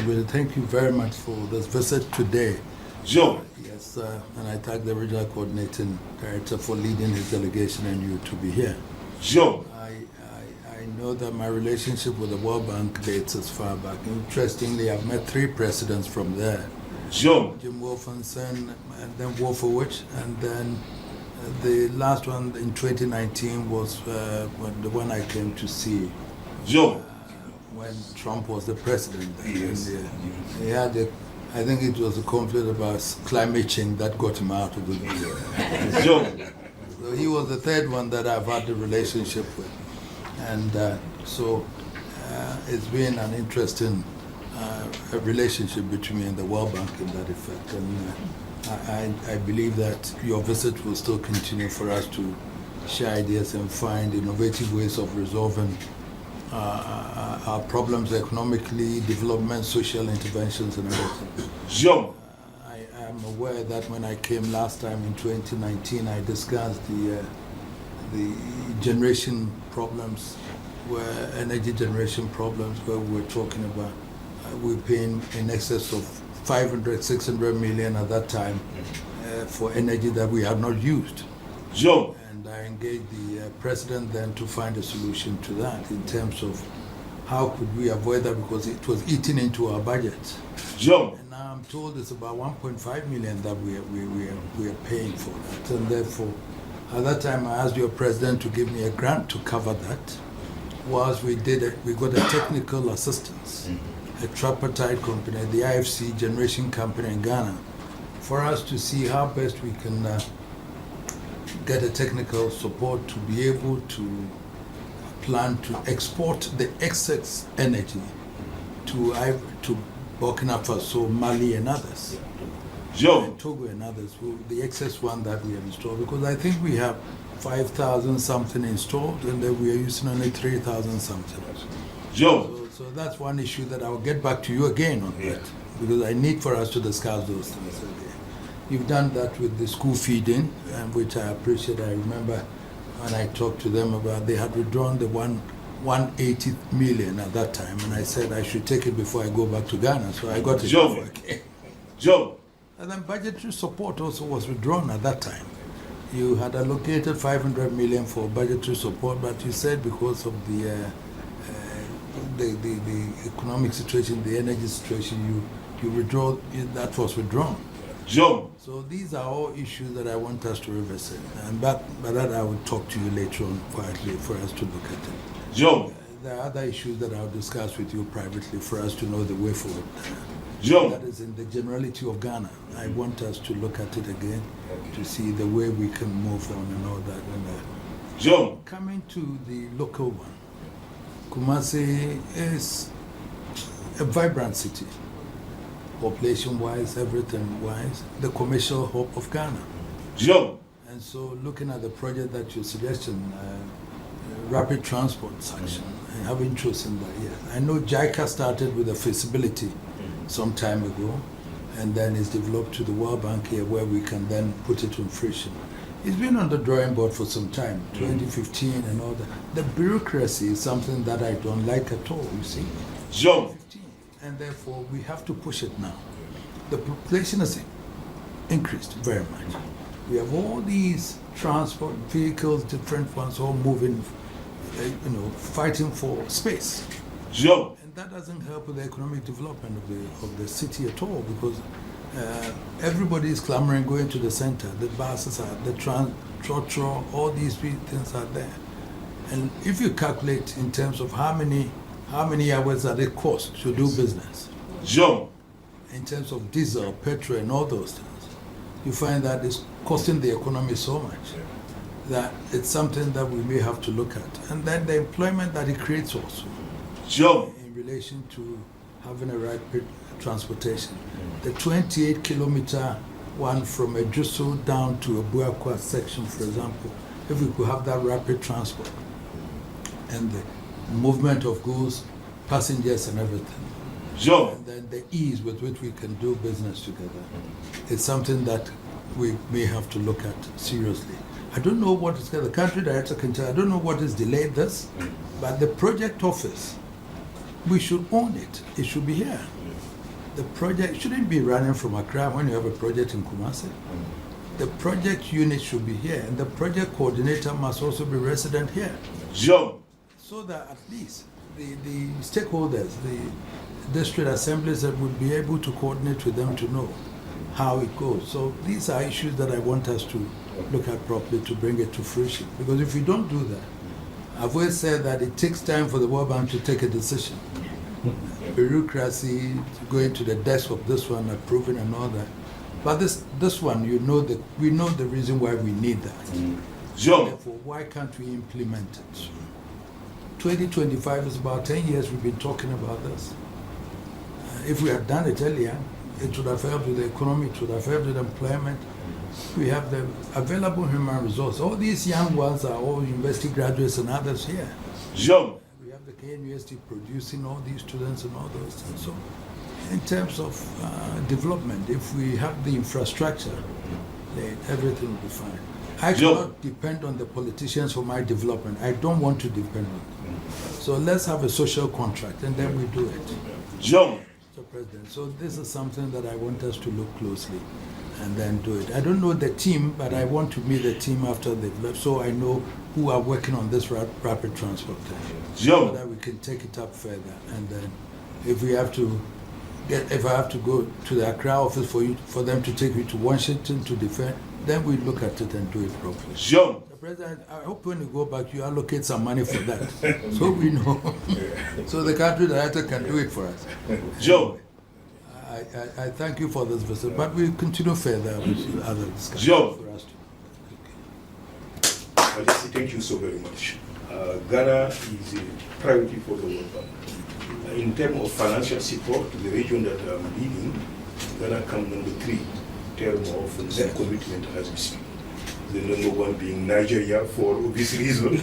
Well, thank you very much for this visit today. Sure. Yes, and I thank the regional coordinating director for leading his delegation and you to be here. Sure. I know that my relationship with the World Bank dates as far back. Interestingly, I've met 3 presidents from there. Sure. Jim Wolfenson, and then Wolfowitz, and then the last one in 2019 was the one I came to see. Sure. When Trump was the president. Yes. He had I think it was a conflict about climate change that got him out of the video. Sure. So he was the 3rd one that I've had the relationship with. And so it's been an interesting relationship between me and the World Bank in that effect. And I believe that your visit will still continue for us to share ideas and find innovative ways of resolving our problems economically, development, social interventions, and everything. Sure. I am aware that when I came last time in 2019, I discussed the generation problems, energy generation problems, where we were talking about we're paying in excess of 500, 600 million at that time for energy that we had not used. Sure. And I engaged the president then to find a solution to that in terms of how could we avoid that, because it was eating into our budget. Sure. And now I'm told it's about 1.5 million that we are paying for that. And therefore, at that time I asked your president to give me a grant to cover that. Whilst we did it, we got a technical assistance, a tripartite company, the IFC generation company in Ghana, for us to see how best we can get a technical support to be able to plan to export the excess energy to Burkina Faso, Mali, and others. Sure. And Togo and others, the excess one that we have installed, because I think we have 5,000 something installed, and then we are using only 3,000 something. Sure. So that's one issue that I will get back to you again on that, because I need for us to discuss those things again. You've done that with the school feeding, which I appreciate. I remember when I talked to them about, they had withdrawn the 180 million at that time, and I said I should take it before I go back to Ghana, so I got it before I came. Sure. And then budgetary support also was withdrawn at that time. You had allocated 500 million for budgetary support, but you said because of the economic situation, the energy situation, you withdraw. That was withdrawn. Sure. So these are all issues that I want us to revisit, and by that I will talk to you later on quietly for us to look at it. Sure. There are other issues that I'll discuss with you privately for us to know the way forward. Sure. That is in the generality of Ghana. I want us to look at it again to see the way we can move on and all that. And, sure. Coming to the local one, Kumasi is a vibrant city. Population-wise, everything-wise, the commercial hub of Ghana. Sure. And so looking at the project that you're suggesting, rapid transport section, I have interest in that, yes. I know JICA started with a feasibility some time ago, and then it's developed to the World Bank here where we can then put it in fruition. It's been on the drawing board for some time, 2015 and all that. The bureaucracy is something that I don't like at all, you see. Sure. And therefore, we have to push it now. The population has increased very much. We have all these transport vehicles, different ones, all moving, fighting for space. Sure. And that doesn't help with the economic development of the city at all, because everybody is clamoring going to the center. The buses are, the trotro, all these things are there. And if you calculate in terms of how many hours that it costs to do business, sure, in terms of diesel, petrol, and all those things, you find that it's costing the economy so much that it's something that we may have to look at. And then the employment that it creates also, sure, in relation to having a rapid transportation. The 28-kilometer one from Ejuso down to a Buakwa section, for example, if we could have that rapid transport and the movement of goods, passengers and everything. Sure. And then the ease with which we can do business together. It's something that we may have to look at seriously. I don't know what is, the country director can tell, I don't know what has delayed this, but the project office, we should own it. It should be here. the project shouldn't be running from Accra when you have a project in Kumasi. The project unit should be here, and the project coordinator must also be resident here. Jump. So that at least the stakeholders, the district assemblies, that would be able to coordinate with them to know how it goes. So these are issues that I want us to look at properly to bring it to fruition. Because if we don't do that, I've always said that it takes time for the World Bank to take a decision. Bureaucracy, going to the desk of this one, approving and all that. But this one, we know the reason why we need that. Jump. Therefore, why can't we implement it? 2025 is about 10 years we've been talking about this. If we had done it earlier, it would have helped with the economy, it would have helped with employment. We have the available human resource. All these young ones are all university graduates and others here. Jump. We have the KNUST producing all these students and all those things. So, in terms of development, if we have the infrastructure, then everything will be fine. I cannot depend on the politicians for my development. I don't want to depend on them. So let's have a social contract, and then we do it. Jump. Mr. President, so this is something that I want us to look closely and then do it. I don't know the team, but I want to meet the team after they've left, so I know who are working on this rapid transport thing, so that we can take it up further. And then, if I have to go to the Accra office for them to take me to Washington to defend, then we look at it and do it properly. Jump. Mr. President, I hope when you go back, you allocate some money for that, so we know, so the country director can do it for us. Jump. I thank you for this visit, but we'll continue further with other discussions. Jump. For us to. Majesty, thank you so very much. Ghana is a priority for the World Bank. In terms of financial support to the region that I'm leading, Ghana comes number 3 in terms of net commitment as we speak. The number 1 being Nigeria for obvious reasons.